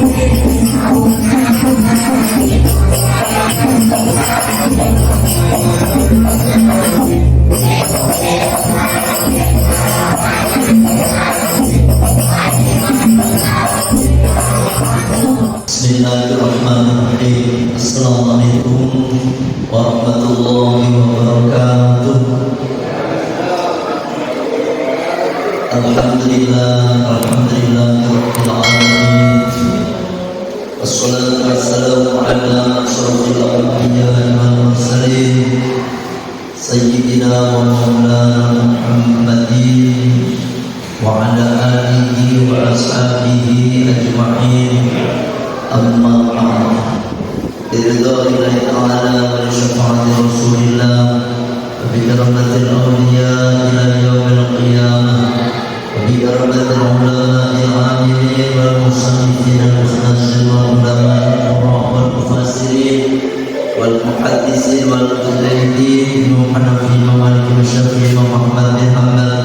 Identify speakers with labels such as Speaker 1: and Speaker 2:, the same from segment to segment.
Speaker 1: Bismillahirrahmanirrahim. Assalamualaikum warahmatullahi wabarakatuh. Alhamdulillah rabbil alamin. Wassalatu wassalamu ala asyrafil anbiya'i wal mursalin sayyidina wa maulana Muhammadin wa ala alihi wa ashabihi ajma'in. Amma ba'd. Biridha'illahi ta'ala wa syafa'ati Rasulillah wa bi karamatil awliya ila yaumil qiyamah wa bi karamatil ulama'il 'amilin wal musannifin al-mukhlisin wal ulama' wal mufassirin wal muhaddisin wal mujtahidin Hanafi Malik Syafi'i Muhammad bin Hanbal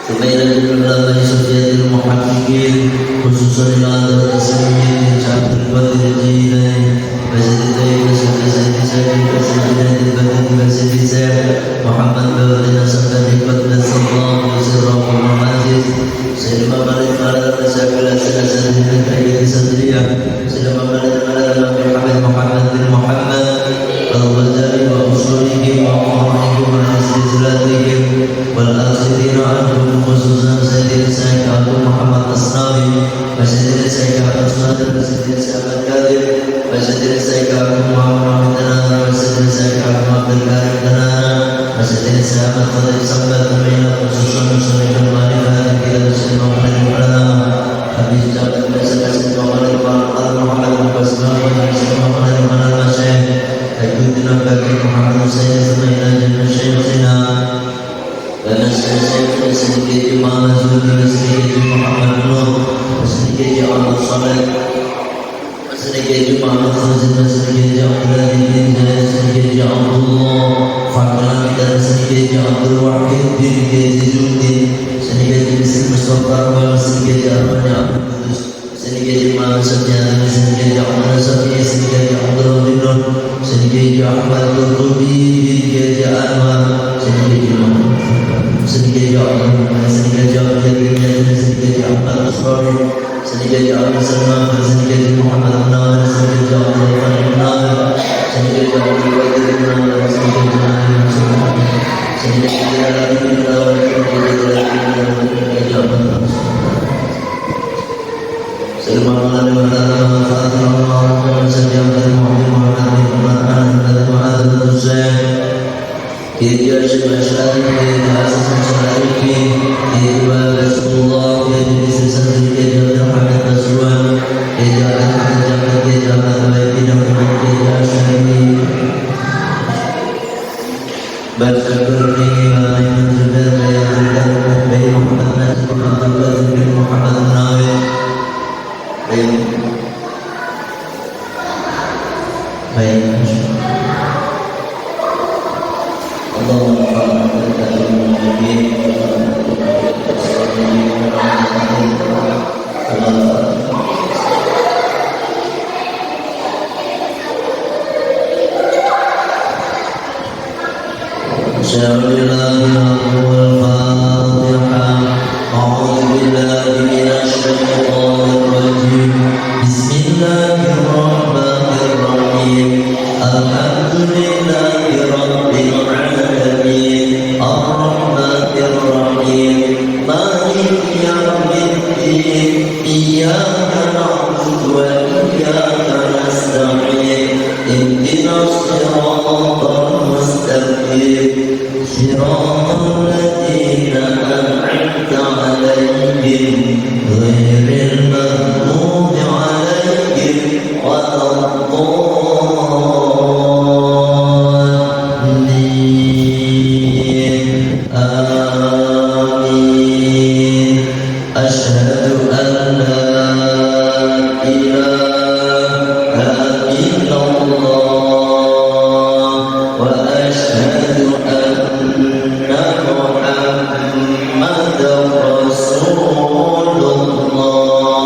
Speaker 1: Subhanallah ulama Sufyan al-muhaqqiqin khususan ila tasawwur Syaikhul Qadir Jilani Muhammad bin Nasrani Qaddas sallallahu alaihi aziz Sayyidina Malik Malik Sayyidina Sayyidina Sayyidina Sadriyah Sayyidina Malik Malik Muhammad bin Muhammad al-Ghazali wa usulihim wa ma'ahum wa istizlatihim wal akhirin anhum khususan Sayyidina Sayyid Abu Muhammad Asnawi wa Sayyidina Sayyid Asnawi wa Sayyidina Sayyid Qadir wa Sayyidina Sayyid Abu Muhammad Tanana wa Sayyidina Sayyid Abu Abdul Karim Tanana wa Sayyidina Sayyid Khalid Sambat Tamina khususan Sayyidina Malik Sayyidina Sayyidina Ulama Habib Jabir wa Sayyidina Malik Muhammad Basma wa Sayyidina Malik Masyayikh Ayyuddin Bakir Muhammad Sayyid Sumaila Jannah Syekhina dan Syekhina Sayyid Imam Zul Sayyid Muhammad Nur Sayyid Abdul Saleh Sayyid Muhammad Fazil Sayyid Abdul bin Sayyid Abdullah Fakran dan Sayyid Abdul Wahid bin Zaidudin Sayyid Mustafa wa Sayyid Abdul Qudus Sayyid Imam Sayyid Sayyid Abdul Sayyid Sayyid Abdul Binur Sayyid Ahmad Qurtubi bin Anwar Sayyid Imam Sayyid Abdul Sayyid Abdul Sayyid Ahmad Asrari Sayyid Abdul Salman Sayyid Muhammad Nawar Sayyid Abdul Rahman Nawar Sayyid Abdul Qadir Nawar Sayyid Sayyid Nawar Muhammadur Rasulullah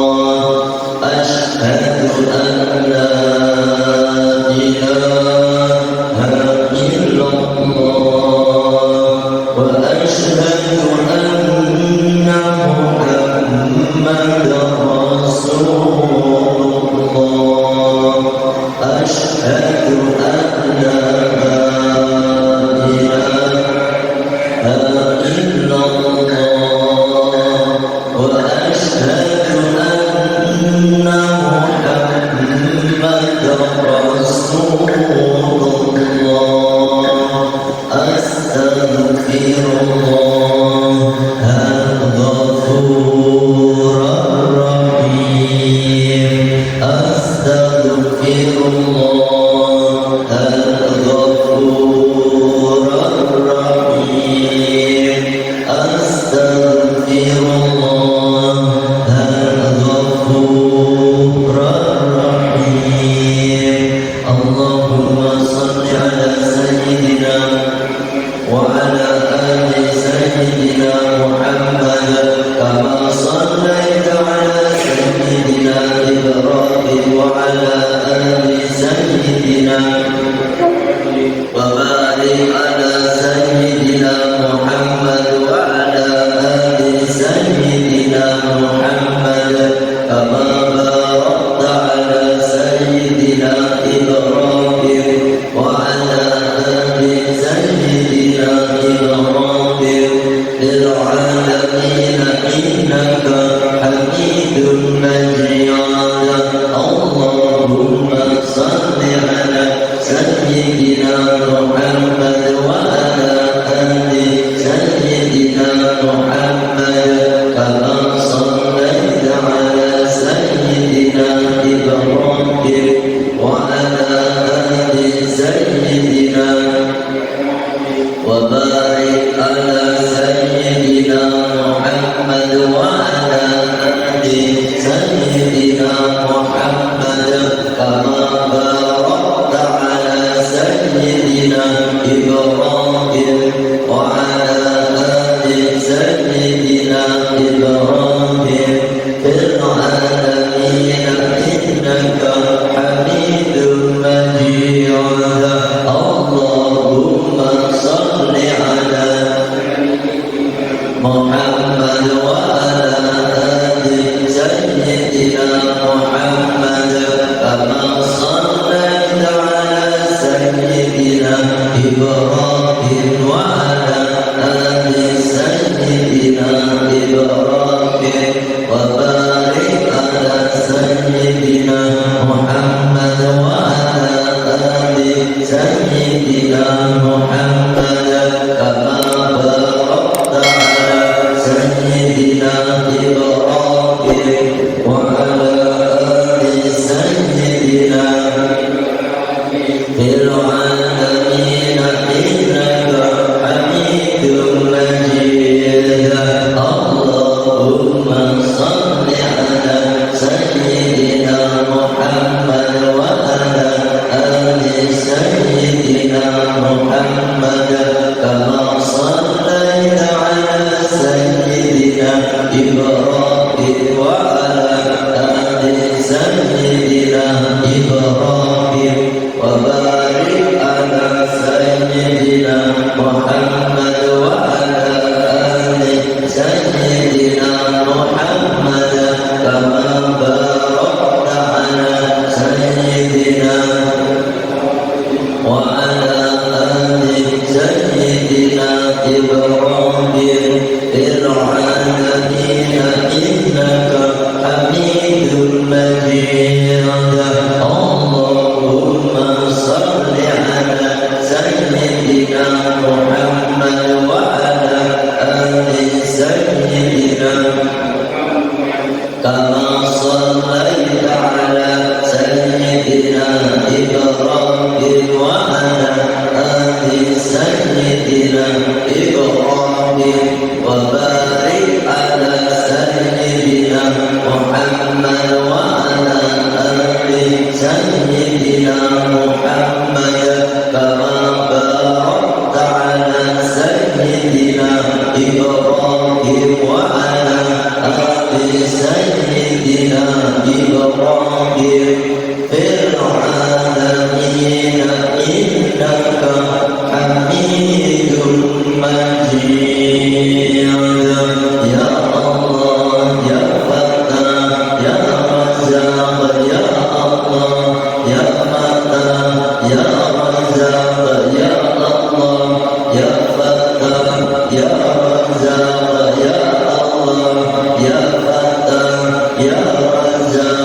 Speaker 1: Ya Fatah, Ya Razzaq.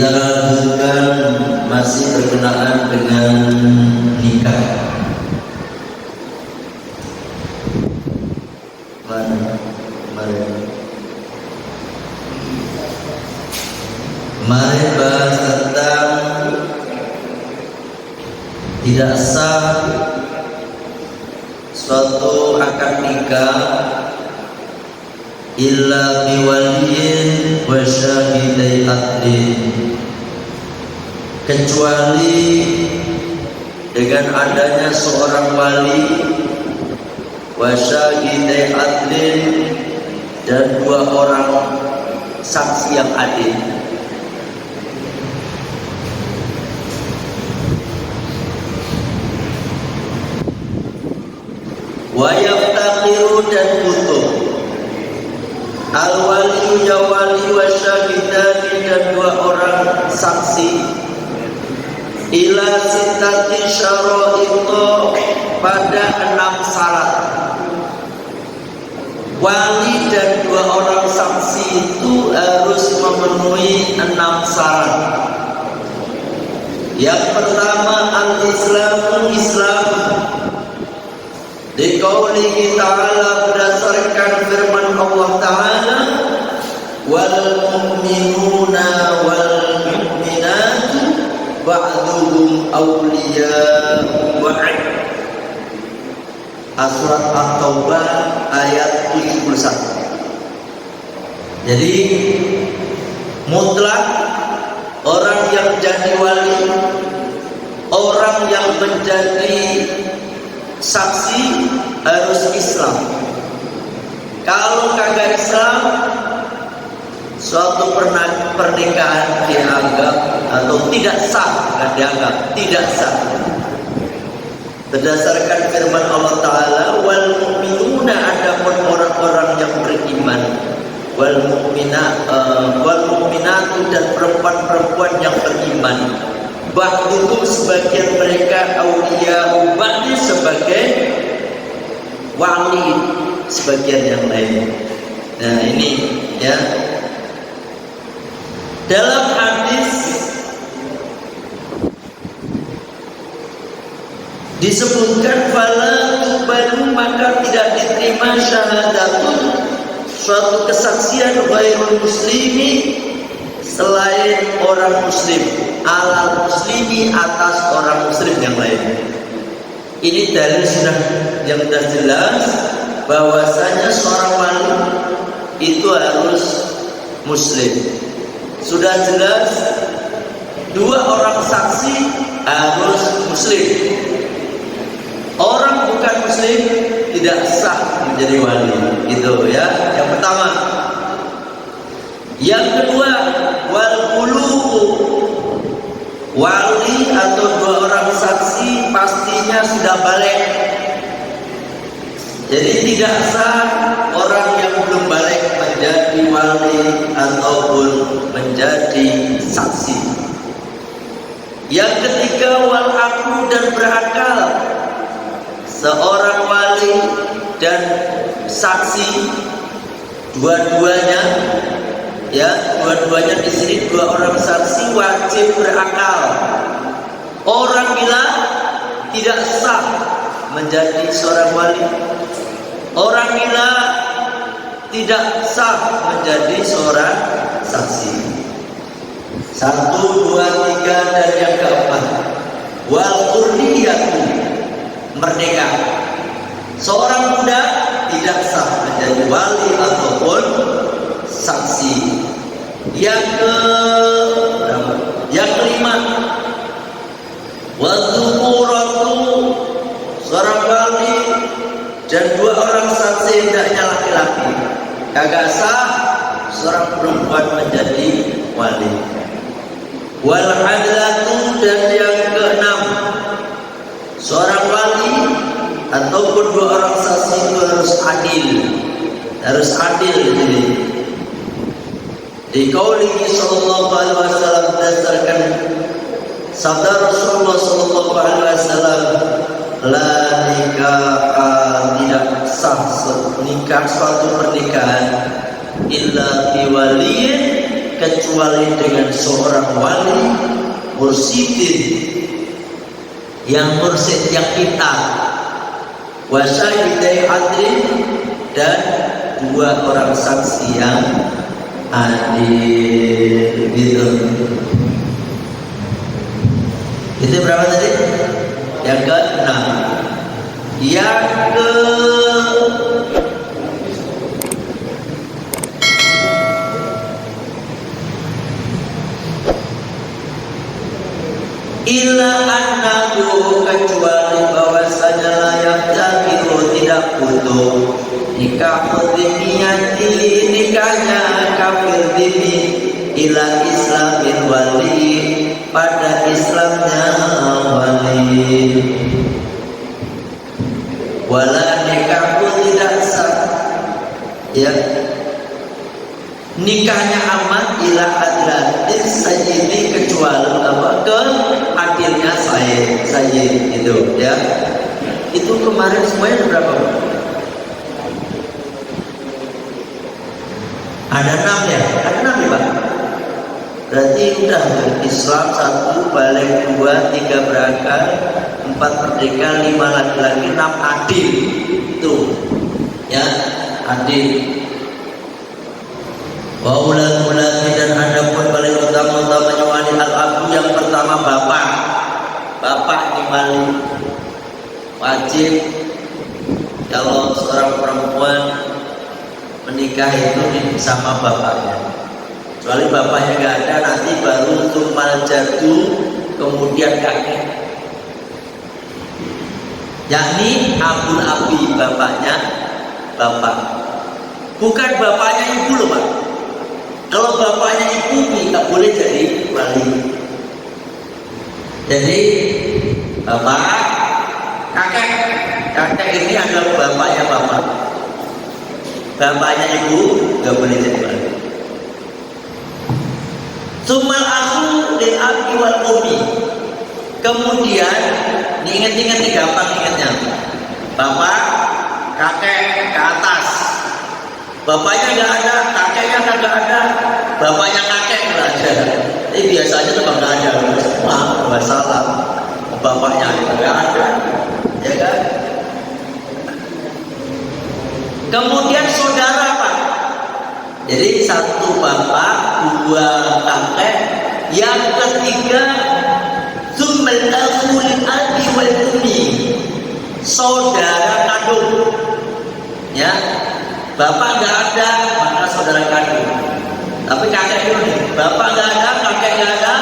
Speaker 1: Kita lanjutkan masih berkenaan dengan nikah. Mari bahas tentang tidak sah suatu akad nikah illa biwaliyin wa syahidai adlin, kecuali dengan adanya seorang wali wa syahidai adlin dan dua orang saksi yang adil. Wa yaftaqiru dan butuh al-wali ya wali wa syahidani dan dua orang saksi ila sittati syara'ita pada 6 syarat. Wali dan dua orang saksi itu harus memenuhi 6 syarat. Yang pertama al-islamu, Islam. Diqaulihi ta'ala, berdasarkan firman Allah Ta'ala, wal mu'minuna wal mu'minatu ba'duhum awliya'u ba'd. Surat At-Taubah ayat 71. Jadi mutlak orang yang jadi wali, orang yang menjadi saksi harus Islam. Kalau kagak Islam, suatu pernikahan dianggap atau tidak sah, bukan dianggap, tidak sah. Berdasarkan firman Allah Ta'ala, wal mu'minuna, adapun orang-orang yang beriman, wal mu'minatu dan perempuan-perempuan yang beriman, ba'duhum sebagian mereka awliya'u ba'di sebagai wali sebagian yang lain. Nah ini ya, dalam hadis disebutkan fala tubalu, maka tidak diterima syahadatun, suatu kesaksian ghairul muslimi, selain orang muslim, alal muslimi, atas orang muslim yang lain. Ini dalil sudah yang sudah jelas bahwasanya seorang wali itu harus muslim. Sudah jelas dua orang saksi harus muslim. Orang bukan muslim tidak sah menjadi wali. Itu ya, yang pertama. Yang kedua, wal bulughu, wali atau dua orang saksi pastinya sudah balik. Jadi tidak sah orang yang belum balik menjadi wali ataupun menjadi saksi. Yang ketiga, wal aqlu, dan berakal. Seorang wali dan saksi dua-duanya, ya, dua-duanya di sini dua orang saksi wajib berakal. Orang gila tidak sah menjadi seorang wali. Orang gila tidak sah menjadi seorang saksi. 1, 2, 3 dan yang keempat, wal hurriyatu, merdeka. Seorang budak tidak sah menjadi wali ataupun saksi. Yang kelima, wadzukuratu, seorang wali dan dua orang saksi hendaknya laki-laki. Kagak sah seorang perempuan menjadi wali. Wal adlatu, dan yang keenam, seorang wali ataupun dua orang saksi itu harus adil. Harus adil ini. Di qaulihi sallallahu alaihi wasallam, berdasarkan sabda Rasulullah sallallahu alaihi wasallam, la nikah, tidak sah nikah, suatu pernikahan illa biwaliyin, kecuali dengan seorang wali mursyidin yang mursyid yang kita wasyahidai adrin dan 2 orang saksi yang adil gitu. Itu berapa tadi? Yang ke-6. Yang ke illa annahu, kecuali bahwasanya layak jahilu tidak butuh nikah dhimiyati, nikahnya kafir dhimmi, ila islamin wali, pada Islamnya wali. Wala nikahku tidak sah, ya, nikahnya aman ila adlatin sayyidi, kecuali apa, ke adilnya sayyid itu, ya. Itu kemarin semuanya ada berapa? Ada 6 ya? Ada 6 ya Pak? Berarti udah Islam 1, balik 2, 3 berakal, 4 merdeka, 5 laki-laki, 6 adil. Itu ya, adil. Wa ulad-ulad, dan ada pun paling utama-utamanya wali al-abu, yang pertama bapak. Bapak ini wali wajib kalau seorang perempuan menikah itu sama bapaknya. Kecuali bapaknya nggak ada, nanti baru tumal jadu, kemudian kakek. Yakni abul abi, bapaknya bapak. Bukan bapaknya ibu loh Pak. Kalau bapaknya ibu tidak boleh jadi wali. Jadi bapak, kakek. Kakek ini adalah bapaknya bapak. Bapaknya ibu nggak boleh jadi wali. Sumal aku lil abi wal ummi. Kemudian diingat-ingat nih, gampang ingatnya. Bapak, kakek ke atas. Bapaknya nggak ada, kakeknya nggak ada, bapaknya kakek nggak ada. Ini biasanya tuh nggak ada, wah masalah. Bapaknya nggak ada, ya kan? Kemudian saudara Pak. Jadi 1 bapak, 2 kakek, yang ketiga summal akhul abi wal ummi, saudara kandung. Ya. Bapak nggak ada, maka saudara kandung. Tapi kakek dulu nih, bapak nggak ada, kakek nggak ada,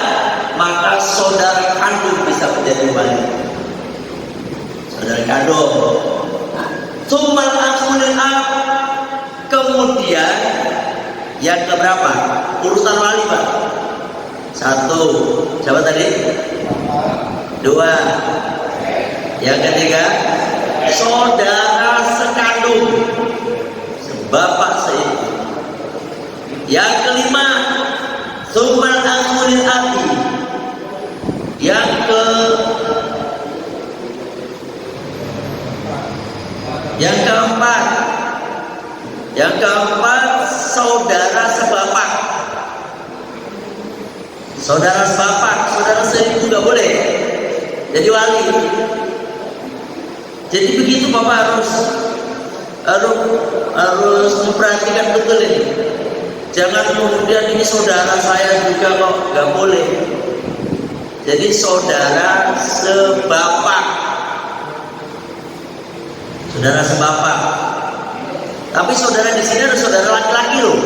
Speaker 1: maka saudara kandung bisa menjadi wali. Saudara kandung. Summal akhulil ab. Kemudian yang keberapa? Urutan wali Pak. 1. Siapa tadi? 2. Yang ketiga, saudara sekandung, bapak seibu. Yang kelima, summal akhulil abi. Yang keempat, saudara sebapak. Saudara sebapak, saudara seibu nggak boleh jadi wali. Jadi begitu Bapak harus memperhatikan betul ini. Jangan kemudian ini saudara saya juga kok, nggak boleh. Jadi saudara sebapak, saudara sebapak. Tapi saudara di sini ada saudara laki-laki loh.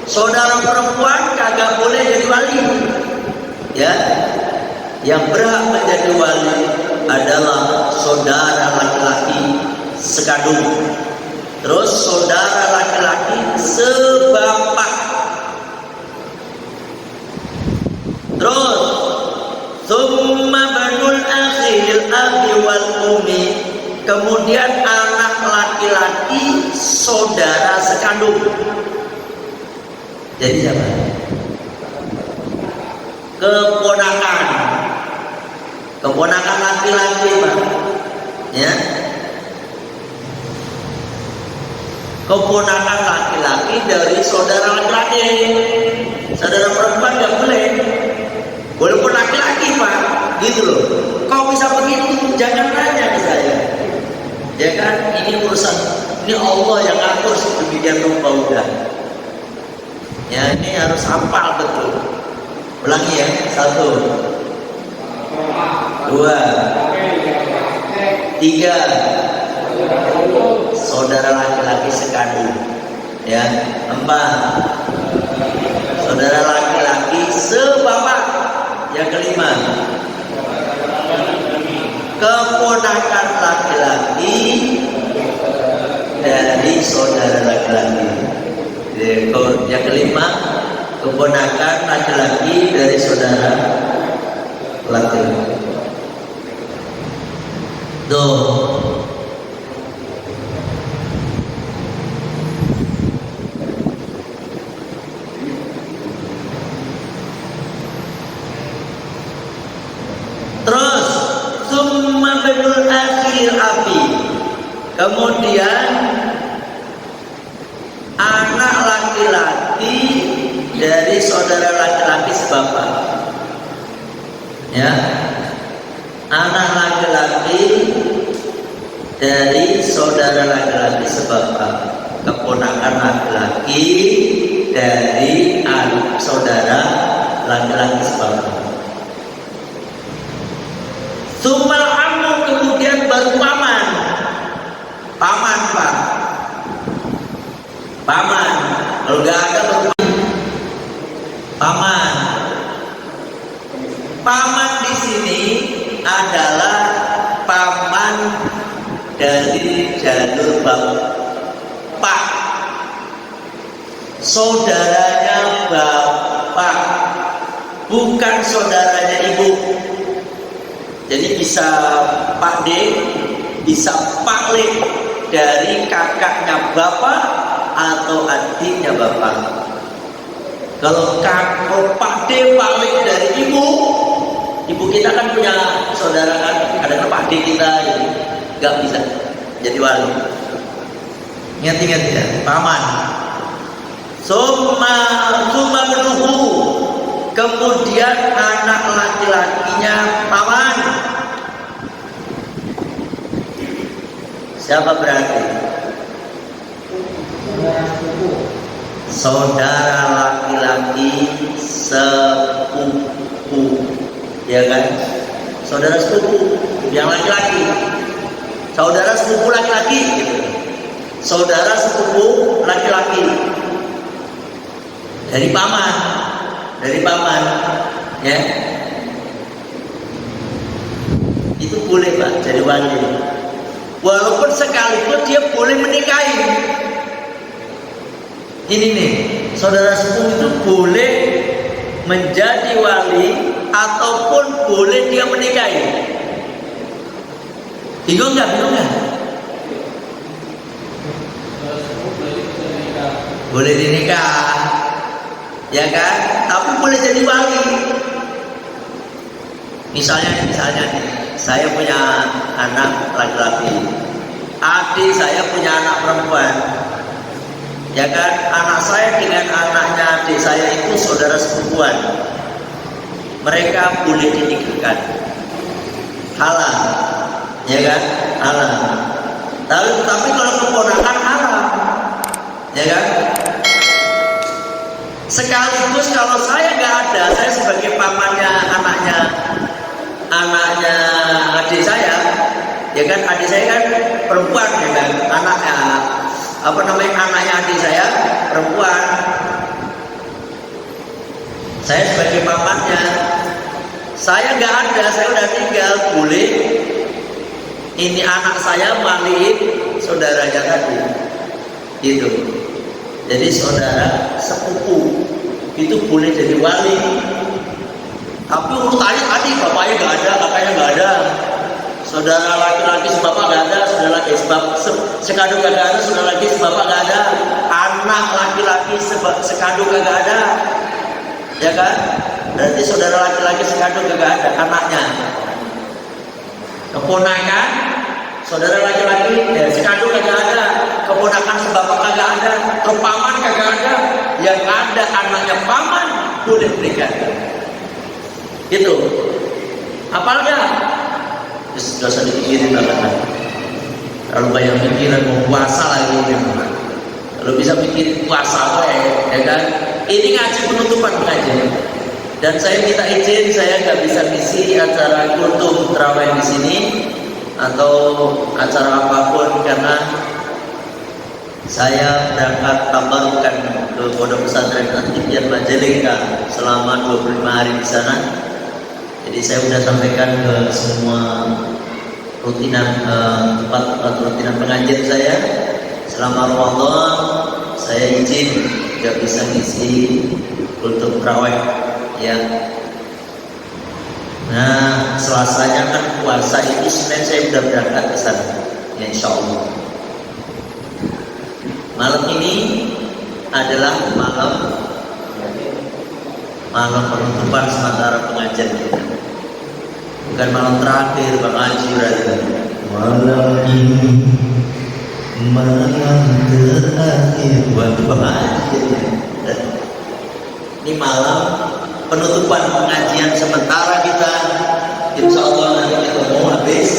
Speaker 1: Saudara perempuan kagak boleh jadi wali. Ya, yang berhak menjadi wali adalah saudara laki-laki sekandung. Terus saudara laki-laki sebapak. Terus summa banul akhil abi wal ummi. Kemudian anak laki-laki saudara sekandung. Jadi siapa? Keponakan. Keponakan laki-laki Pak. Ya. keponakan laki-laki dari saudara laki-laki. Saudara perempuan nggak boleh, walaupun laki-laki Pak, gitu loh. Kau bisa begitu, jangan nanya ke saya. Ya kan, ini urusan, ini Allah yang atur sedemikian rupa udah. Ya ini harus hafal betul. Ulangi ya, 1, 2, 3, saudara laki-laki sekali. Ya, 4, saudara laki-laki sebapak. Yang kelima, keponakan laki-laki dari saudara laki-laki. Yang kelima, keponakan laki-laki dari saudara laki-laki. Tuh. Terus summa binul akhir api. Kemudian anak laki-laki dari saudara laki-laki sebapak. Ya. Anak laki-laki dari saudara laki-laki sebapak. Keponakan laki-laki dari anak saudara laki-laki sebapak. Sumal amu, kemudian baru paman. Paman Pak. Paman. Kalau nggak ada baru paman. Paman di sini adalah paman dari jalur bapak. Saudaranya bapak, bukan saudaranya ibu. Jadi bisa Pak D, bisa Pak Le dari kakaknya bapak atau adiknya bapak. Kalau Pak D, Pak Le dari ibu kita kan punya saudara kan, ada Pak D kita, jadi nggak bisa jadi wali. Ingat-ingat ya, paman. Summa menuhu. Kemudian anak laki-lakinya paman. Siapa berarti? Saudara laki-laki sepupu, ya kan? Saudara sepupu yang laki-laki. Saudara sepupu laki-laki gitu. Saudara sepupu laki-laki dari paman. Dari paman, ya, itu boleh Pak jadi wali. Walaupun sekalipun dia boleh menikahi. Ini nih, saudara sepupu itu boleh menjadi wali ataupun boleh dia menikahi. Bingung nggak? Boleh dinikah. Ya kan, tapi boleh jadi wali. Misalnya nih, saya punya anak laki-laki, adik saya punya anak perempuan. Ya kan, anak saya dengan anaknya adik saya itu saudara sepupuan. Mereka boleh dinikahkan, halal, ya kan, halal. Tapi kalau keponakan haram, ya kan. Sekaligus kalau saya nggak ada, saya sebagai pamannya anaknya adik saya, ya kan, adik saya kan perempuan, ya kan, anaknya adik saya perempuan. Saya sebagai pamannya, saya nggak ada, saya udah tinggal, boleh ini anak saya waliin saudaranya tadi, gitu. Jadi saudara sepupu itu boleh jadi wali. Tapi urutannya tadi bapaknya nggak ada, kakaknya nggak ada, saudara laki-laki sebapak nggak ada, saudara laki sekadung nggak ada, saudara laki sebapak nggak ada, anak laki-laki sekadung nggak ada, ya kan? Berarti saudara laki-laki sekadung nggak ada, anaknya. Keponakan saudara laki-laki sekadung nggak ada,
Speaker 2: keponakan sebapak kagak ada, terus paman kagak ada, yang ada anaknya paman boleh berikan. Gitu. Apalagi sudah usah dipikirin banget lah. Kalau banyak pikiran mau puasa lagi memang. Kalau bisa bikin puasa ya kan. Ini ngaji penutupan pengajian. Dan saya minta izin, saya nggak bisa ngisi acara kultum terawih di sini atau acara apapun karena saya berangkat tabarukan ke Pondok Pesantren At-Tibyah Majalengka selama 25 hari di sana. Jadi saya sudah sampaikan ke semua tempat rutinan pengajian saya selama Ramadan. Saya izin nggak bisa ngisi kultum terawih ya. Nah, Selasanya kan puasa itu, Senin saya sudah berangkat ke sana ya, insya Allah. Malam ini adalah malam penutupan sementara pengajian kita. Bukan malam terakhir Bang Haji berarti. Malam ini malam terakhir buat Bang Haji. Ini malam penutupan pengajian sementara kita. Insya Allah nanti kita mau habis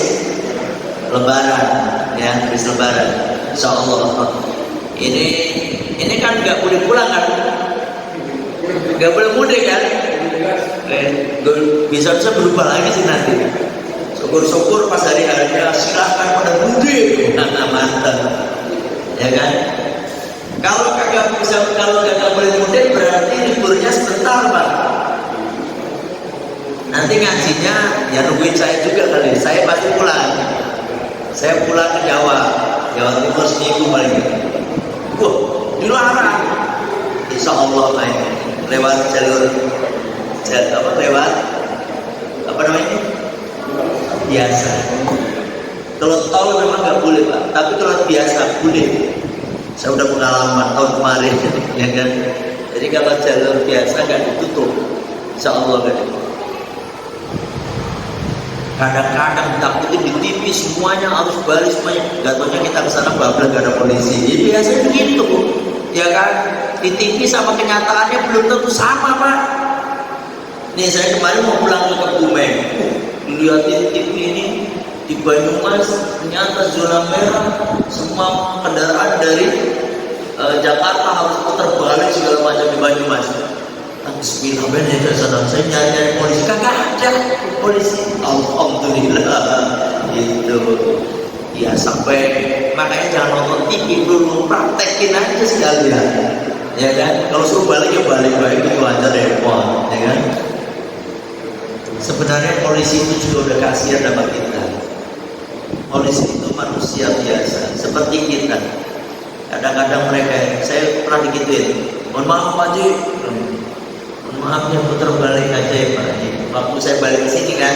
Speaker 2: Lebaran ya, habis Lebaran. Insya Allah. Ini kan nggak boleh pulang kan? Nggak boleh mudik kan? Bisa berubah lagi sih nanti. Syukur-syukur pas hari-harinya silahkan pada mudik. Nah, mantap. Ya kan? Kalau kagak boleh mudik berarti liburnya sebentar, Pak. Nanti ngajinya ya nungguin saya juga kali. Saya pasti pulang. Saya pulang ke Jawa Timur seminggu paling. Wah, dilarang. Insya Allah main lewat jalur apa namanya biasa. Kalau tol memang nggak boleh Pak, tapi kalau biasa boleh. Saya udah pengalaman tahun kemarin ya kan. Jadi kalau jalur biasa nggak ditutup, Insya Allah kan. Kadang-kadang takutin di TV semuanya harus balik semuanya. Gak taunya kita kesana bablas gak ada polisi. Jadi biasanya begitu, ya kan? Di TV sama kenyataannya belum tentu sama Pak. Nih saya kemarin mau pulang ke Kebumen, dilihatin TV ini di Banyumas ternyata zona merah, semua kendaraan dari Jakarta harus putar balik segala macam di Banyumas. Bismillah, saya nyari polisi, kagak ada polisi. Alhamdulillah itu ya. Sampai makanya jangan nonton TV dulu, praktekin aja sekalian ya kan. Kalau suruh balik ya balik itu aja repot ya kan. Sebenarnya polisi itu juga udah kasihan sama kita. Polisi itu manusia biasa seperti kita. Kadang-kadang mereka, saya pernah digituin, mohon maaf Pak Haji, maaf ya putar balik aja ya Pak. Waktu saya balik ke sini kan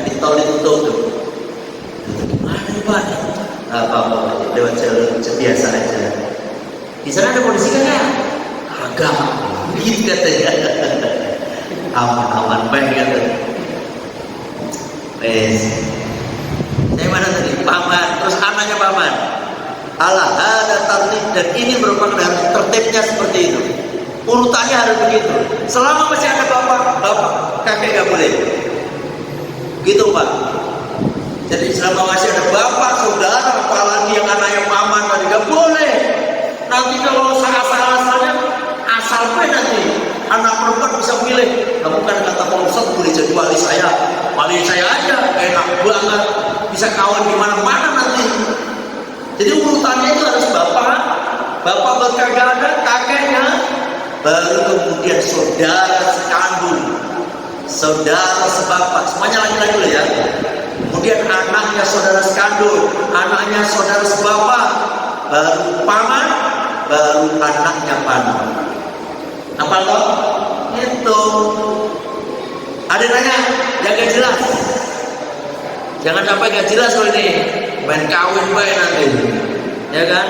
Speaker 2: di tol ditutup tuh. Gimana ya Pak? Apa-apa, lewat jalur biasa aja. Di sana ada polisi kan ya? Agak, gitu katanya. Aman-aman baik katanya. Saya mana tadi? Paman, terus anaknya paman. Allah ada tertib, dan ini merupakan tertibnya seperti itu. Urutannya harus begitu. Selama masih ada bapak, kakek nggak boleh. Gitu Pak. Jadi selama masih ada bapak, saudara, apalagi yang anaknya paman tadi nggak boleh. Nanti kalau asal-asalnya, asal nanti anak perempuan bisa milih. Kamu kan kata Pak Ustadz boleh jadi wali saya aja enak banget, bisa kawan di mana-mana nanti. Jadi urutannya itu harus bapak berkagak ada, kakeknya, baru kemudian saudara sekandung, saudara sebapak, semuanya laki-laki loh ya. Kemudian anaknya saudara sekandung, anaknya saudara sebapak, baru paman, baru anaknya paman. Apa toh? Itu. Ada nanya, jaga jelas. Jangan sampai gak jelas loh ini. Main kawin baik nanti. Ya kan?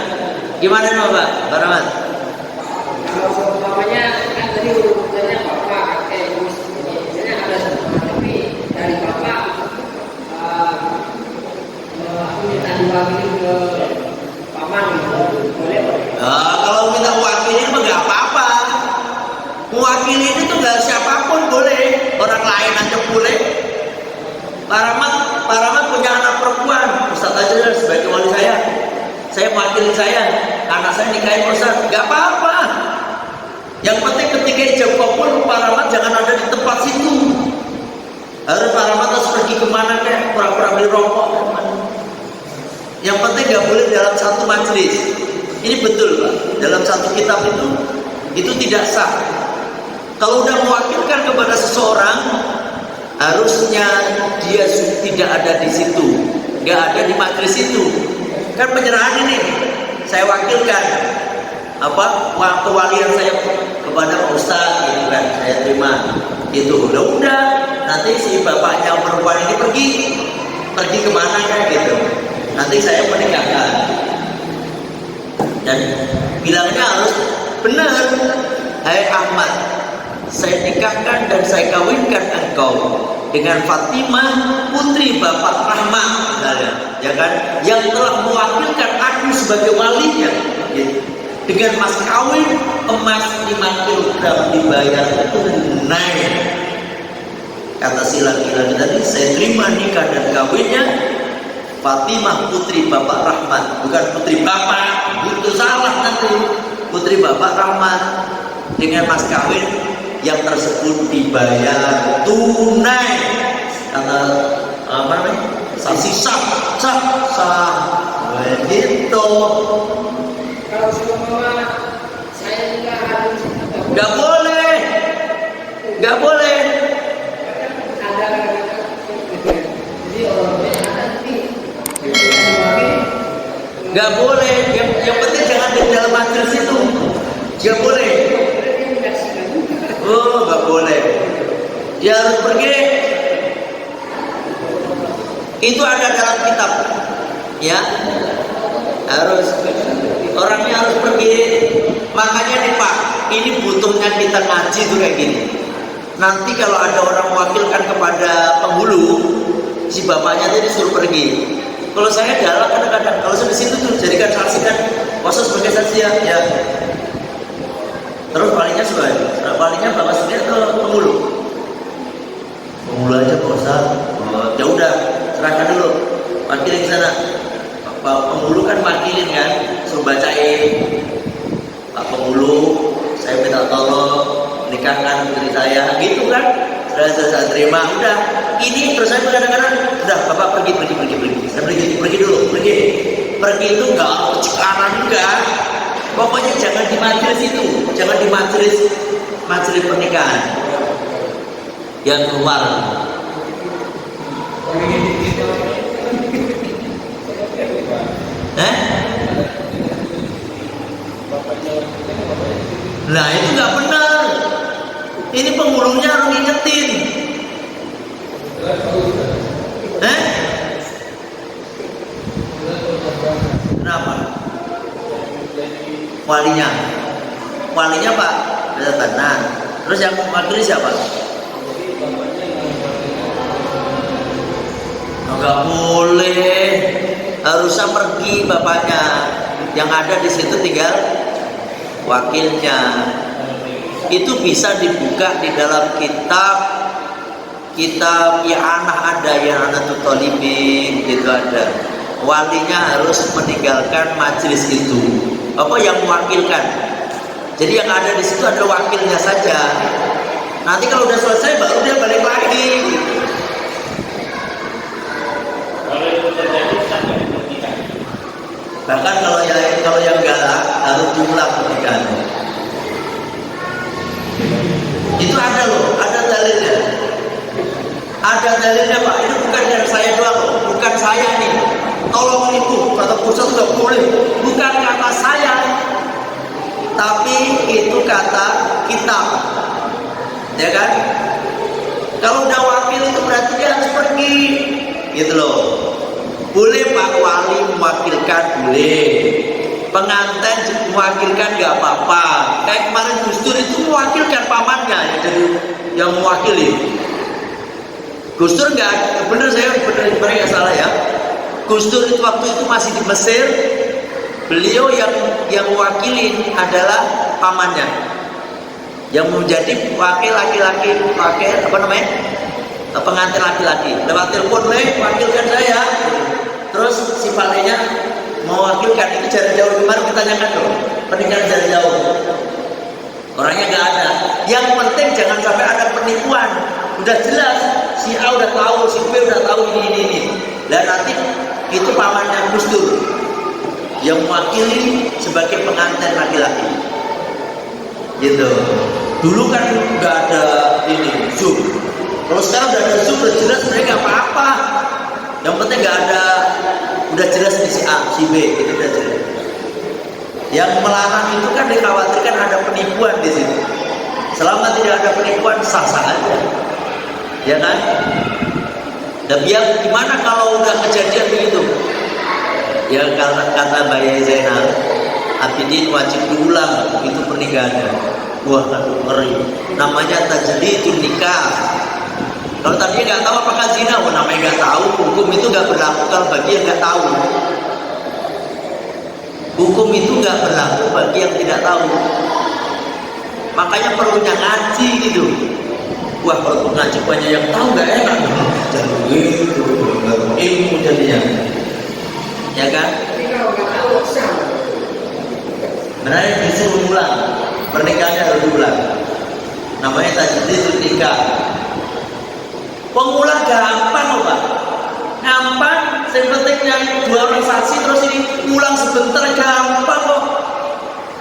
Speaker 2: Gimana nih Pak? Rahmat?
Speaker 3: Kalau umpamanya kan tadi urutannya bapak, kakek, ibu, biasanya ada semua, tapi dari bapak aku minta diwakili ke paman gitu.
Speaker 2: Pak Rahmat punya anak perempuan, Ustaz aja sebagai wali saya mewakili anak saya nikahin Ustaz, nggak apa-apa. Yang penting ketika ijab kabul Pak Rahmat jangan ada di tempat situ. Harus Pak Rahmat harus pergi kemana kayak pura-pura beli rokok. Yang penting nggak boleh dalam satu majelis. Ini betul Pak, dalam satu kitab itu tidak sah. Kalau udah mewakilkan kepada seseorang, harusnya dia tidak ada di situ, nggak ada di majelis itu. Kan penyerahan ini, saya wakilkan kewalian saya kepada Pak Ustadz, gitu kan, saya terima. Gitu, udah, nanti si bapaknya perempuan ini pergi kemana kan gitu. Nanti saya menikahkan. Dan bilangnya harus benar. Hai Ahmad, saya nikahkan dan saya kawinkan engkau dengan Fatimah putri Bapak Rahmat, misalnya, ya kan, yang telah mewakilkan aku sebagai walinya, gitu. Dengan mas kawin emas 5 kg dibayar tunai. Kata si laki-laki tadi, saya terima nikah dan kawinnya Fatimah putri Bapak Rahmat, bukan putri Bapak, itu salah nanti. Putri Bapak Rahmat dengan mas kawin yang tersebut dibayar tunai. Kata apa namanya? Saksi sah begitu.
Speaker 3: Kalau seumpama saya juga harus
Speaker 2: Nggak boleh.
Speaker 3: ada jadi orangnya ada nanti
Speaker 2: Nggak boleh. Yang penting jangan di dalam majelis itu. Nggak boleh. Oh, nggak boleh. Dia harus pergi. Itu ada dalam kitab, ya. Harus orangnya harus pergi. Makanya nih Pak, ini butuhnya kita ngaji tuh kayak gini. Nanti kalau ada orang mewakilkan kepada penghulu, si bapaknya tadi disuruh pergi. Kalau saya galak kadang-kadang, kalau saya di situ tuh jadikan saksi kan, masa sebagai saksi ya. Terus palingnya sebagai, palingnya bapak sendiri atau penghulu? Penghulu aja Pak Ustaz. Oh, ya udah, serahkan dulu, wakilin di sana. Pak penghulu kan wakilin kan, suruh bacain. Pak penghulu, saya minta tolong nikahkan putri saya, gitu kan? Saya terima, udah. Ini terus saya kadang-kadang, udah Bapak pergi. Saya pergi dulu. Pergi itu enggak sekarang enggak. Pokoknya jangan di majelis itu, jangan di majelis pernikahan. Yang keluar. Nah itu nggak benar. Ini penghulunya harus ngingetin. Kenapa? Walinya Pak Nah, terus yang wakili siapa? Nggak boleh. Harusnya pergi bapaknya. Yang ada di situ tinggal wakilnya. Itu bisa dibuka di dalam kitab anak ada yang anak tutolibin, itu ada. Walinya harus meninggalkan majelis itu. Apa yang mewakilkan? Jadi yang ada di situ ada wakilnya saja. Nanti kalau udah selesai baru dia balik lagi. Bahkan kalau yang galak harus diulang pernikahan. Itu ada loh, ada dalilnya. Ada dalilnya Pak. Ini bukan dari saya doang loh, bukan saya nih. Tolong itu kata pusat nggak boleh. Bukan kata saya, tapi itu kata kitab, ya kan? Kalau udah wakil itu berarti dia harus pergi, gitu loh. Boleh Pak Wali mewakilkan, boleh. Pengantin mewakilkan nggak apa-apa. Kayak kemarin Gus Dur itu mewakilkan pamannya, yang mewakili. Gus Dur nggak bener, saya bener nggak salah ya. Gus Dur itu waktu itu masih di Mesir. Beliau yang mewakili adalah pamannya, yang menjadi wakil laki-laki, wakil apa namanya, pengantin laki-laki lewat telepon, wakilkan saya. Terus si palenya mau wakilkan, itu jarak jauh. Kemarin kita tanyakan loh, pernikahan jarak jauh, orangnya nggak ada. Yang penting jangan sampai ada penipuan. Udah jelas si A udah tahu, si B udah tahu ini. Dan nanti itu pamannya Gus Dur yang mewakili sebagai pengantin laki-laki. Gitu. Dulu kan nggak ada ini Zoom. Kalau sekarang udah ada Zoom, udah jelas mereka apa-apa. Yang penting nggak ada, udah jelas di si A, si B, itu udah jelas. Yang melarang itu kan dikhawatirkan ada penipuan di situ. Selama tidak ada penipuan, sah-sah aja, ya kan? Dan biar gimana kalau udah kejadian begitu? Ya kata Mbak Yai Zainal Abidin, wajib diulang itu pernikahannya. Wah, ngeri. Namanya tajlidun nikah. Kalau tadi nggak tahu apakah zina, namanya nggak tahu. Hukum itu nggak berlaku kalau bagi yang nggak tahu. Hukum itu nggak berlaku bagi yang tidak tahu. Makanya perlunya ngaji gitu. Wah, kalau ngaji banyak yang tahu nggak enak. Jadi gitu, ilmu jadinya. Ya kan?
Speaker 3: Tapi kalau nggak tahu sah.
Speaker 2: Benar, disuruh ulang. Pernikahannya harus diulang. Namanya tajlidun nikah. Pengulang gampang loh Pak. Gampang, yang penting yang dua orang saksi terus ini ulang sebentar, gampang kok.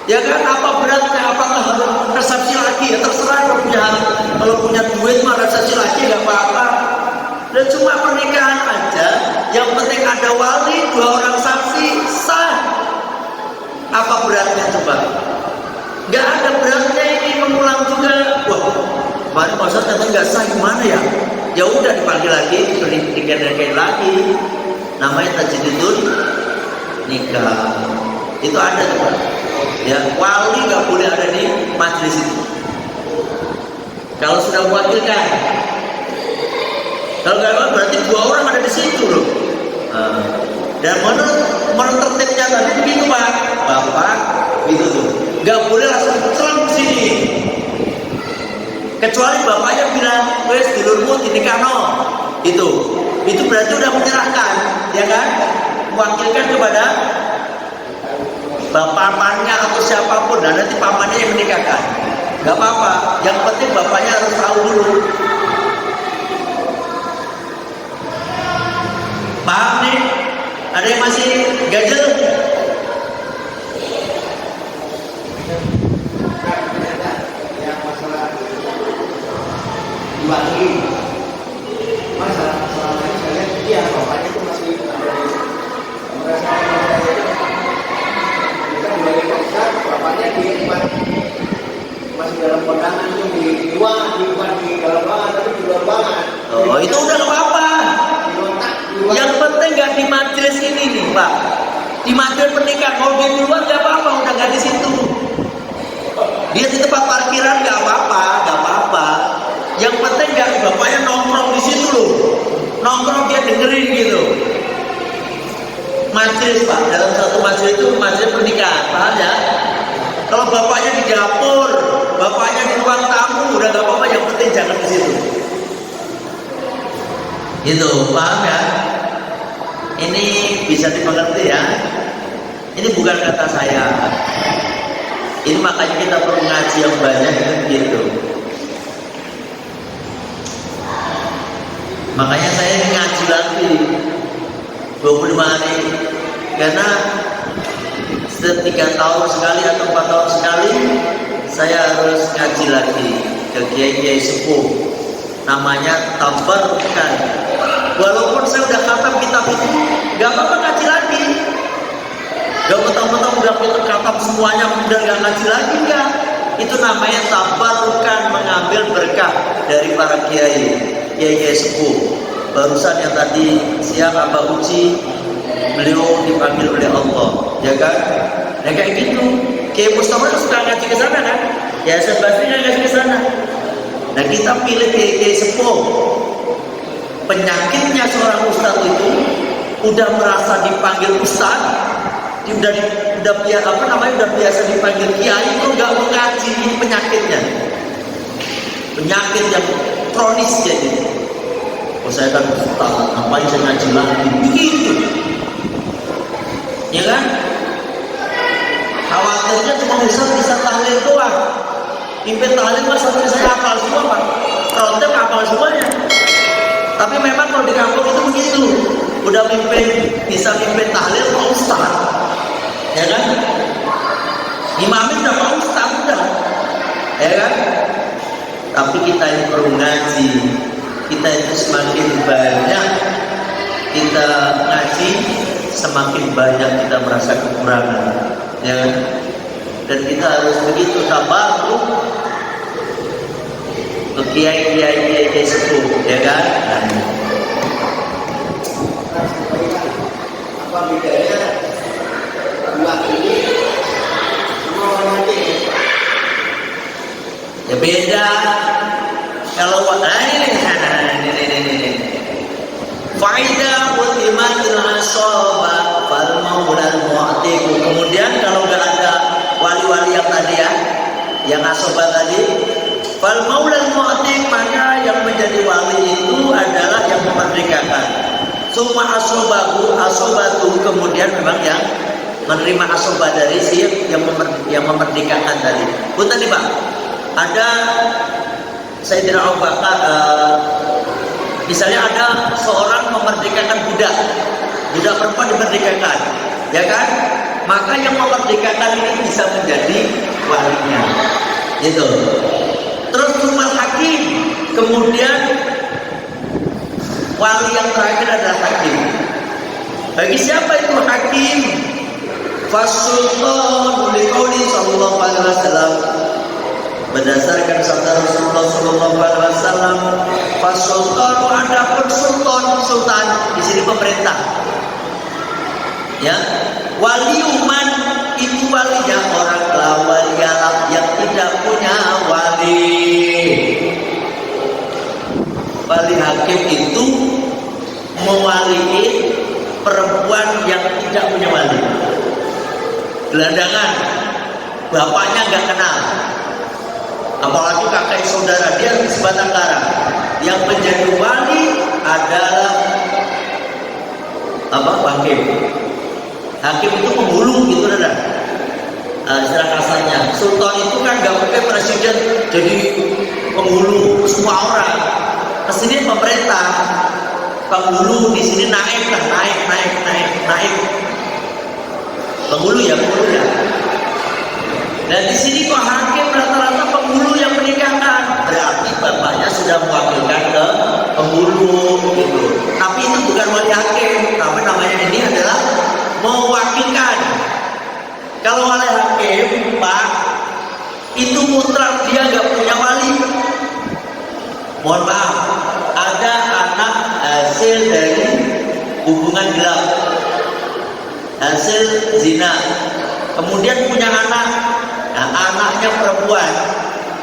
Speaker 2: Ya kan, apa beratnya? Apakah harus resepsi lagi? Ya terserah, kalau punya duit mah resepsi lagi nggak apa-apa. Dan cuma pernikahan aja, yang penting ada wali, dua orang saksi, sah. Apa beratnya coba? Nggak ada beratnya ini mengulang juga. Wah, kemarin Pak Ustadz katanya nggak sah, gimana ya? Ya udah dipanggil lagi, diberikan lagi. Namanya tajlidun nikah. Itu ada tuh Pak. Ya, wali nggak boleh ada di majelis itu. Kalau sudah mewakilkan. Kalau nggak berarti dua orang ada di situ loh. Dan menurut tertibnya tadi begitu Pak. Bapak gitu tuh. Nggak boleh langsung celang ke sini. Kecuali bapaknya bilang, wes dulurmu dinikahno. Itu berarti udah menyerahkan, ya kan? Mewakilkan kepada pamannya atau siapapun, dan nanti pamannya yang menikahkan. Gak apa-apa, yang penting bapaknya harus tahu dulu. Paham nih? Ada yang masih ganjel?
Speaker 3: Yang masalah lagi masalah ini saya lihat dia bapaknya itu masih ada di merasa kita mulai besar, bapaknya di tempat masih dalam kondangan itu di luar, bukan di dalam ruangan tapi di luar ruangan.
Speaker 2: Oh, itu udah gak apa-apa. Yang penting gak di majelis ini nih Pak. Di majelis pernikahan, kalau dia di luar gak apa-apa, udah gak di situ. Dia di tempat parkiran gak apa-apa, gak apa-apa. Yang penting gak bapaknya nongkrong di situ loh. Nongkrong dia dengerin gitu. Majelis Pak, dalam satu majelis itu majelis pernikahan, paham ya? Kalau bapaknya di dapur, bapaknya di ruang tamu, udah gak apa-apa, yang penting jangan di situ. Gitu, paham ya? Ini bisa dimengerti ya. Ini bukan kata saya. Ini makanya kita perlu ngaji yang banyak gitu. Makanya saya ngaji lagi 25 hari. Karena setiap 3 tahun sekali atau 4 tahun sekali saya harus ngaji lagi ke kiai-kiai sepuh. Namanya tabarrukan. Walaupun saya udah khatam kitab itu, gak apa-apa ngaji lagi. Gak mentang-mentang udah khatam semuanya kemudian gak ngaji lagi, enggak. Itu namanya tabarrukan, mengambil berkah dari para kiai sepuh. Barusan yang tadi siang Abah Uci, beliau dipanggil oleh Allah, ya kan? Nah kayak gitu. Kiai Mustafa itu suka ngaji ke sana kan? Ya Basri ngaji ke sana. Nah kita pilih kiai sepuh. Penyakitnya seorang ustadz itu udah merasa dipanggil ustadz, udah biasa dipanggil kiai, itu nggak mengaji. Ini penyakitnya, penyakit yang kronis jadi. saya kan ustaz, ngapain saya ngaji lagi? Begitu, ya kan? Khawatirnya cuma bisa tahlil doang. Mimpin tahlil mah sampai saya hafal semua pak. Kalau tem hafal semuanya. Tapi memang kalau di kampung itu begitu. Udah bisa mimpin tahlil Pak Ustaz, ya kan? Imamin udah Pak Ustaz udah, ya kan? Tapi kita yang perlu ngaji, kita itu semakin banyak kita ngaji, semakin banyak kita merasa kekurangan, ya kan? Dan kita harus begitu tabarruk ke kiai sepuh, ya kan?
Speaker 3: Apa bedanya dua ini sama orang mati?
Speaker 2: Ya beda. Kalau ini faidah ultimatul asoba fal maulal mu'tiq. Kemudian kalau nggak ada wali-wali yang tadi ya, yang asoba tadi, fal maulal mu'tiq, maka yang menjadi wali itu adalah yang memerdekakan. Summa asobatu, kemudian memang yang menerima asobah dari si yang memerdekakan tadi. Punten nih Pak, ada Sayyidina Abu Bakar, misalnya ada seorang memerdekakan budak perempuan dimerdekakan, ya kan? Maka yang memerdekakan ini bisa menjadi walinya, gitu. Terus cuma hakim, kemudian wali yang terakhir adalah hakim. Bagi siapa itu hakim? Fasultan liqauli sallallahu alaihi wasallam, berdasarkan sabda Rasulullah sallallahu alaihi wasallam, fasultan, adapun sultan di sini pemerintah. Ya, waliuman itu walinya orang waliyalah yang tidak punya wali. Wali hakim itu mewaliin perempuan yang tidak punya wali. Gelandangan, bapaknya nggak kenal, apalagi kakek saudara dia sebatang kara. Yang menjadi wali adalah hakim. Hakim itu penghulu gitu kan? Istilah kasarnya. Sultan itu kan nggak mungkin presiden jadi penghulu semua orang. Kesini pemerintah, penghulu di sini naik. Penghulu ya. Dan di sini kok hakim rata-rata penghulu yang menikahkan, berarti bapaknya sudah mewakilkan ke penghulu gitu. Tapi itu bukan wali hakim, tapi namanya ini adalah mewakilkan. Kalau wali hakim, Pak, itu mutlak dia nggak punya wali. Mohon maaf, ada anak hasil dari hubungan gelap, hasil zina, kemudian punya anak, anaknya perempuan.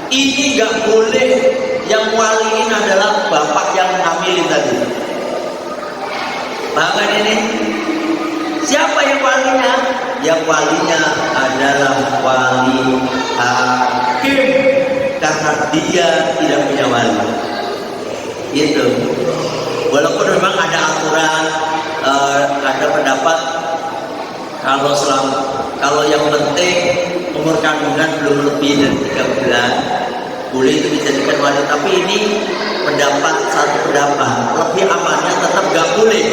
Speaker 2: Ini nggak boleh, yang waliin adalah bapak yang hamilin tadi. Paham kan ini? Siapa yang walinya? Yang walinya adalah wali hakim, karena dia tidak punya wali. Itu. Walaupun memang ada aturan, ada pendapat kalau yang penting umur kandungan belum lebih dari 3 bulan, boleh itu dijadikan wali. Tapi ini satu pendapat, lebih amannya tetap gak boleh.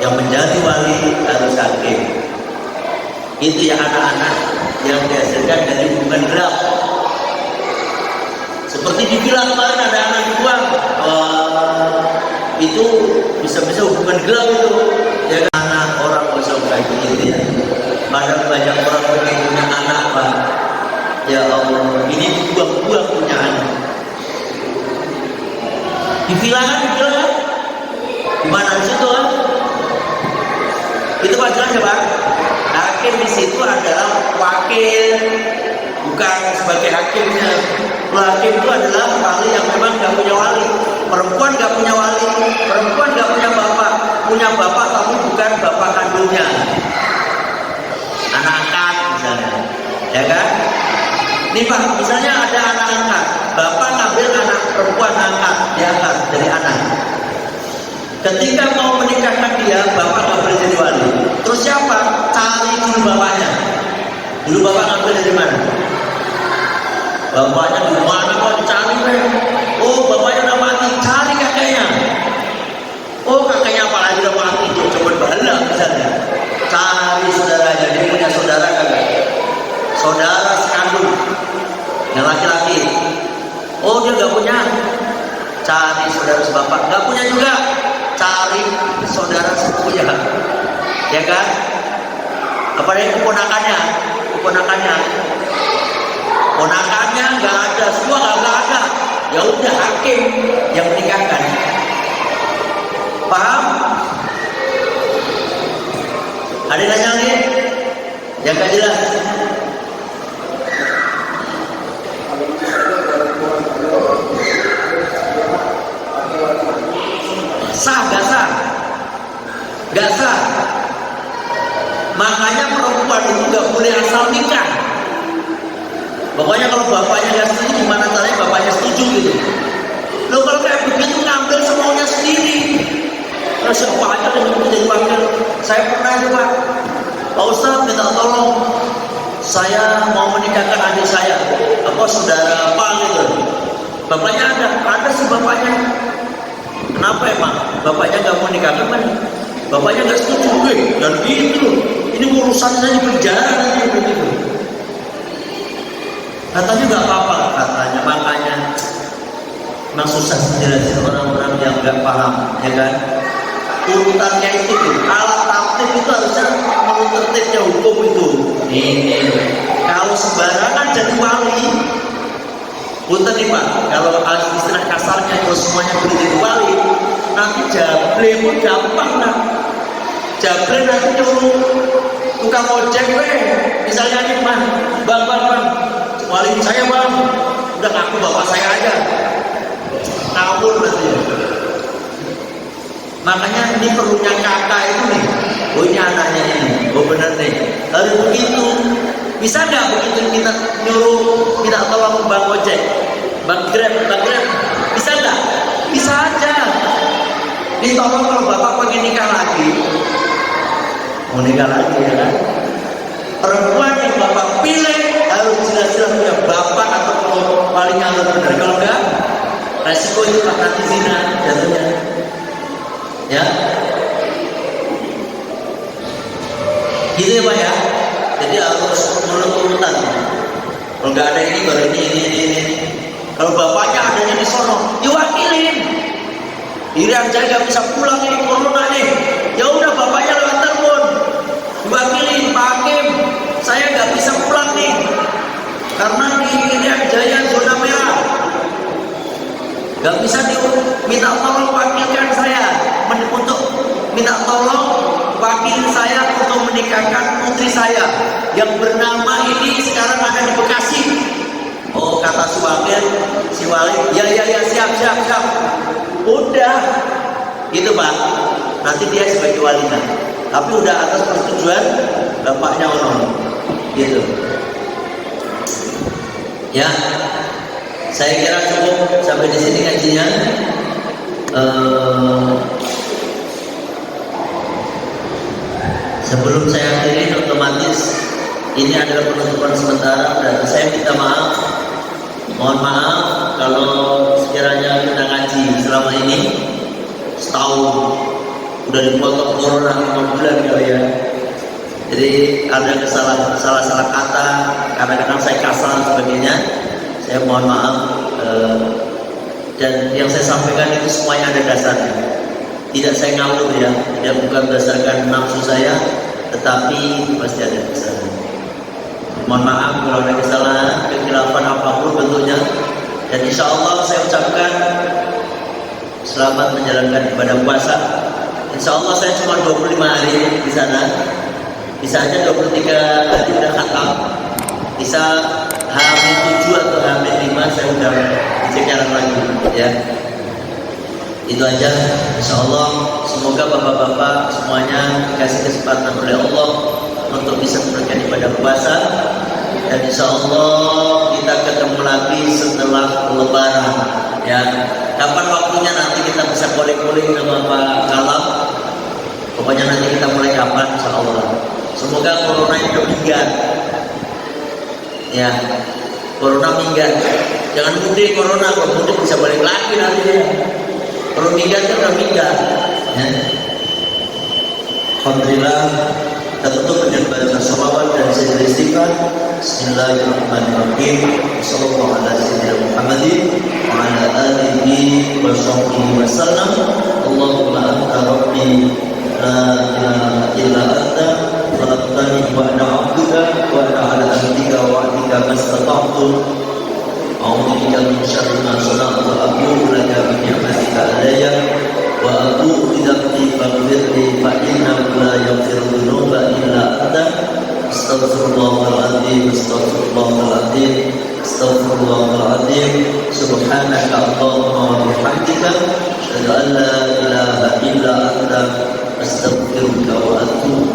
Speaker 2: Yang menjadi wali harus hakim. Itu ya anak-anak yang dihasilkan dari hubungan gelap. Seperti di film kemarin ada anak dibuang, itu bisa-bisa hubungan gelap itu. Ya kan? Anak orang kosong kayak gitu ya. Padahal banyak orang punya anak Pak. Ya Allah, ini dibuang-buang punya anak. Di bilangan, di mana di situ kan? Itu Pak jelas ya Pak. Hakim di situ adalah wakil, bukan sebagai hakimnya. Hakim itu adalah wali yang memang gak punya wali. Perempuan gak punya wali, perempuan gak punya bapak, punya bapak tapi bukan bapak kandungnya, anak angkat misalnya, ya kan? Nih Pak, misalnya ada anak angkat, bapak ngambil anak perempuan angkat, diangkat dari anak. Ketika mau menikahkan dia, bapak nggak boleh jadi wali. Terus siapa? Cari dulu bapaknya. Dulu bapak ngambil dari mana? Bapaknya di mana kok dicari? Oh, bapaknya udah mati, cari kakeknya. Oh, kakeknya apalagi udah mati, coba bala misalnya. Cari saudaranya, dia punya saudara kagak? Saudara sekandung, yang laki-laki. Oh, dia nggak punya. Cari saudara sebapak, nggak punya juga. Cari saudara sepupunya, ya kan? Apalagi keponakannya, ponakannya nggak ada, semua nggak ada. Ya udah hakim yang menikahkan. Paham? Ada yang nanya nih? Yang nggak jelas? Sah, gak sah? Gak sah. Makanya perempuan itu gak boleh asal nikah. Pokoknya kalau bapaknya gak setuju, gimana caranya bapaknya setuju gitu. Loh kalau kayak begitu ngambil semuanya sendiri. Nah siapa aja yang jadi wakil. Saya pernah itu Pak Ustadz minta tolong, saya mau menikahkan adik saya, apa saudara apa gitu. Bapaknya ada sih bapaknya. Kenapa emang? Bapaknya nggak mau nikahkan kan? Bapaknya nggak setuju, dan gitu. Ini urusannya di penjara nanti begitu. Katanya nggak apa-apa, katanya. Makanya memang susah jelasin orang-orang yang nggak paham, ya kan? Urutannya itu, alat tertib itu harusnya menurut tertibnya hukum itu. Ini kalau sembarangan jadi wali. Punten nih Pak, kalau istilah kasarnya itu semuanya berdiri wali, nanti jable pun gampang lah. Jable nanti nyuruh tukang ojek, misalnya nih bang, wali saya bang, udah ngaku bapak saya aja, ngawur nanti. Makanya ini perlunya kakak itu nih, oh ini anaknya ini, oh benar nih, harus begitu. Bisa nggak begitu kita nyuruh minta tolong bang ojek, bang grab, bisa nggak? Bisa aja. Ditolong kalau bapak pengen nikah lagi, mau nikah lagi ya kan? Perempuan yang bapak pilih harus jelas-jelas punya bapak atau kalau paling harus benar. Kalau enggak, resiko itu nanti zina jatuhnya. Ya, gitu ya Pak ya. Jadi harus menurut urutan. Kalau nggak ada ini baru ini. Kalau bapaknya adanya di sono, diwakilin. Irian saya nggak bisa pulang ini corona nih. Ya udah bapaknya lewat telepon, diwakilin Pak Hakim. Saya nggak bisa pulang nih karena di Irian Jaya zona merah. Nggak bisa minta tolong wakilkan saya untuk minta tolong wakil saya untuk menikahkan putri saya yang bernama ini sekarang ada di Bekasi. Oh kata si wali, ya siap. Udah, gitu Pak. Nanti dia sebagai walinya, tapi udah atas persetujuan bapaknya orang, gitu. Ya, saya kira cukup sampai di sini kajian. Sebelum saya akhiri, otomatis ini adalah penutupan sementara dan saya minta maaf. Mohon maaf kalau sekiranya kita ngaji selama ini setahun udah dipotong corona 5 bulan kali ya. Jadi ada salah kata, kadang-kadang saya kasar dan sebagainya. Saya mohon maaf. Dan yang saya sampaikan itu semuanya ada dasarnya. Tidak saya ngawur ya, tidak bukan berdasarkan nafsu saya, tetapi pasti ada dasarnya. Mohon maaf kalau ada kesalahan, kekhilafan apapun bentuknya. Dan insya Allah saya ucapkan selamat menjalankan ibadah puasa. Insya Allah saya cuma 25 hari di sana. Bisa aja 23 hari udah khatam. Bisa H-7 atau H-5 saya udah dicekaran lagi ya. Itu aja. Insya Allah semoga bapak-bapak semuanya dikasih kesempatan oleh Allah untuk bisa menunaikan ibadah puasa. Dan insya Allah kita ketemu lagi setelah Lebaran ya. Kapan waktu calling sama Pak Kalam. Pokoknya nanti kita mulai kapan, insya Allah. Semoga corona itu minggat. Ya, corona minggat. Jangan mudik corona, kalau mudik bisa balik lagi nanti dia. Kalau minggat kan udah minggat. Ya. Alhamdulillah, kita tutup dengan baca sholawat dan zikir istighfar. Bismillahirrahmanirrahim. Sallallahu alaihi wa ala alihi wa sahbihi wa sallam. Allahumma anta rabbi la ilaha illa anta khalaqtani wa ana 'abduka wa ana 'ala ahdika wa wa'dika mastata'tu. A'udzu bika min syarri ma sana'tu wa a'udzu laka bi ni'matika alayya wa a'udzu bi dhanbi faghfirli fa innahu la yaghfiru dhunuba illa anta. Astaghfirullahaladzim, astaghfirullahaladzim, astaghfirullahaladzim. Subhanaka Allahumma wa bihamdika, asyhadu an la ilaha illa anta, astaghfiruka wa atubu